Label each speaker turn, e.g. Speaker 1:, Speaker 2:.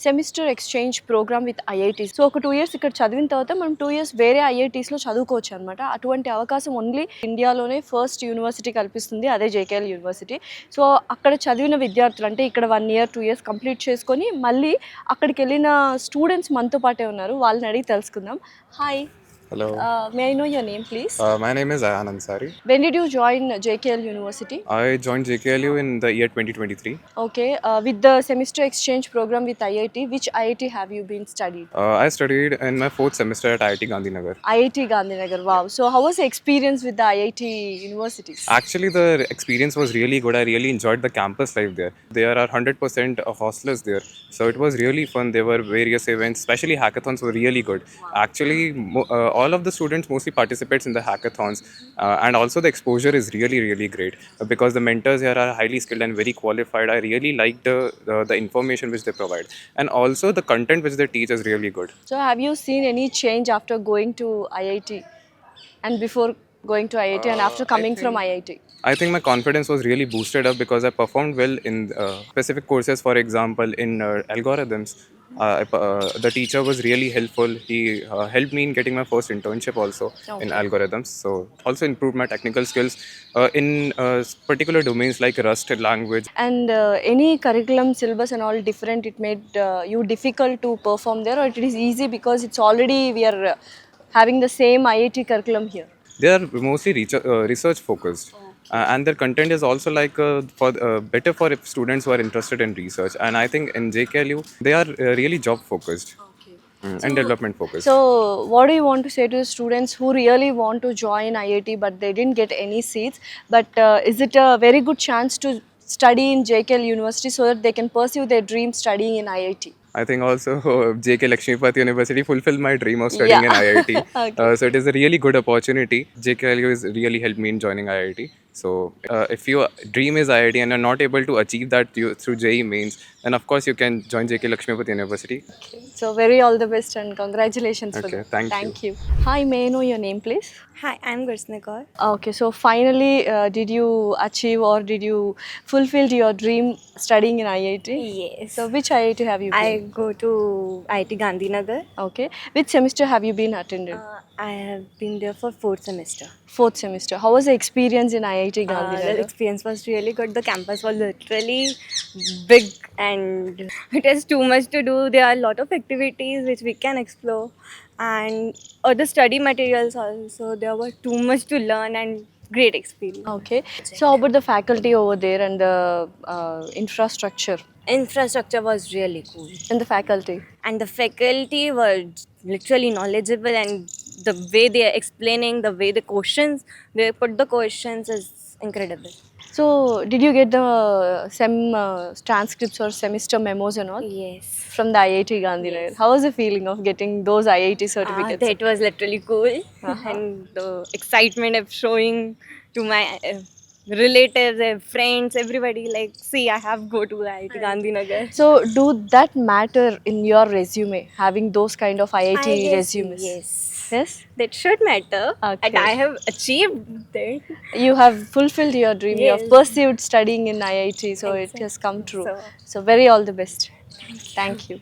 Speaker 1: Semester exchange program with IITs. So ఒక 2 years ఇక్కడ చదివిన తర్వాత మనం 2 ఇయర్స్ వేరే ఐఐటీస్లో చదువుకోవచ్చు అనమాట. అటువంటి అవకాశం ఓన్లీ ఇండియాలోనే ఫస్ట్ యూనివర్సిటీ కల్పిస్తుంది, అదే జేకేఎల్ యూనివర్సిటీ. సో అక్కడ చదివిన విద్యార్థులు అంటే ఇక్కడ 1 ఇయర్ 2 ఇయర్స్ కంప్లీట్ చేసుకొని మళ్ళీ అక్కడికి వెళ్ళిన స్టూడెంట్స్ మనతో పాటే ఉన్నారు. వాళ్ళని అడిగి తెలుసుకుందాం. Hi.
Speaker 2: Hello.
Speaker 1: May I know your name, please?
Speaker 2: My name is Ayan Ansari.
Speaker 1: When did you join JKL University?
Speaker 2: I joined JKLU in the year 2023.
Speaker 1: Okay. With the semester exchange program with IIT, which IIT have you been studied?
Speaker 2: I studied in my 4th semester at IIT Gandhinagar.
Speaker 1: IIT Gandhinagar. Wow. So how was the experience with the IIT universities?
Speaker 2: Actually, the experience was really good. I really enjoyed the campus life there. There are 100% of hostelers there. So it was really fun. There were various events, especially hackathons were really good. Actually, all of the students mostly participates in the hackathons, and also the exposure is really great because the mentors here are highly skilled and very qualified. I really like the information which they provide, and also the content which they teach is really good.
Speaker 1: So have you seen any change after going to IIT and before going to IIT and after coming from IIT?
Speaker 2: I think my confidence was really boosted up because I performed well in specific courses. For example, in algorithms, the teacher was really helpful. He helped me in getting my first internship also in algorithms. So also improved my technical skills in particular domains like Rust language.
Speaker 1: And any curriculum syllabus and all different, it made you difficult to perform there, or it is easy because it's already we are having the same IIT curriculum here?
Speaker 2: They are mostly research focused. And their content is also like better for if students who are interested in research. And I think in JKLU, they are really job focused. And development focused.
Speaker 1: So what do you want to say to the students who really want to join IIT but they didn't get any seats? But is it a very good chance to study in JKL University so that they can pursue their dream studying in IIT?
Speaker 2: I think also JK Lakshmipati University fulfilled my dream of studying in IIT.
Speaker 1: Okay.
Speaker 2: So it is a really good opportunity. JKLU has really helped me in joining IIT. So if your dream is IIT and you're not able to achieve that through JEE mains, then of course you can join JK Lakshmipati University.
Speaker 1: So very all the best and congratulations for
Speaker 2: Okay,
Speaker 1: that.
Speaker 2: thank
Speaker 1: you. Hi, may I know your name, please?
Speaker 3: Hi, I'm Gursna Kaur.
Speaker 1: Okay, so finally, did you achieve or did you fulfill your dream studying in IIT?
Speaker 3: Yes.
Speaker 1: So which IIT have you been?
Speaker 3: I go to IIT Gandhinagar.
Speaker 1: Okay. Which semester have you been attended?
Speaker 3: I have been there for 4th semester.
Speaker 1: 4th semester. How was the experience in IIT
Speaker 3: The
Speaker 1: Gandhinagar?
Speaker 3: experience was really good. The campus was literally big and it has too much to do. There are a lot of activities which we can explore and other study materials also. There were too much to learn and great experience.
Speaker 1: Okay. So how about the faculty over there and the infrastructure
Speaker 3: Infrastructure was really cool.
Speaker 1: and the faculty?
Speaker 3: And the faculty were literally knowledgeable, and the way they are explaining, the way they put the questions is incredible.
Speaker 1: So did you get the transcripts or semester memos and all
Speaker 3: Yes.
Speaker 1: from the IIT Gandhinagar? How was the feeling of getting those IIT certificates?
Speaker 3: That was literally cool. And the excitement of showing to my relatives, friends, everybody, like, see, I have go to IIT Gandhinagar.
Speaker 1: So do that matter in your resume, having those kind of IIT
Speaker 3: I guess
Speaker 1: resumes?
Speaker 3: yes.
Speaker 1: Yes?
Speaker 3: That should matter.
Speaker 1: Okay.
Speaker 3: And I have achieved that.
Speaker 1: You have fulfilled your dream. You have
Speaker 3: Yes.
Speaker 1: pursued studying in IIT, so it has come true.
Speaker 3: So-
Speaker 1: So very all the best. Thank you.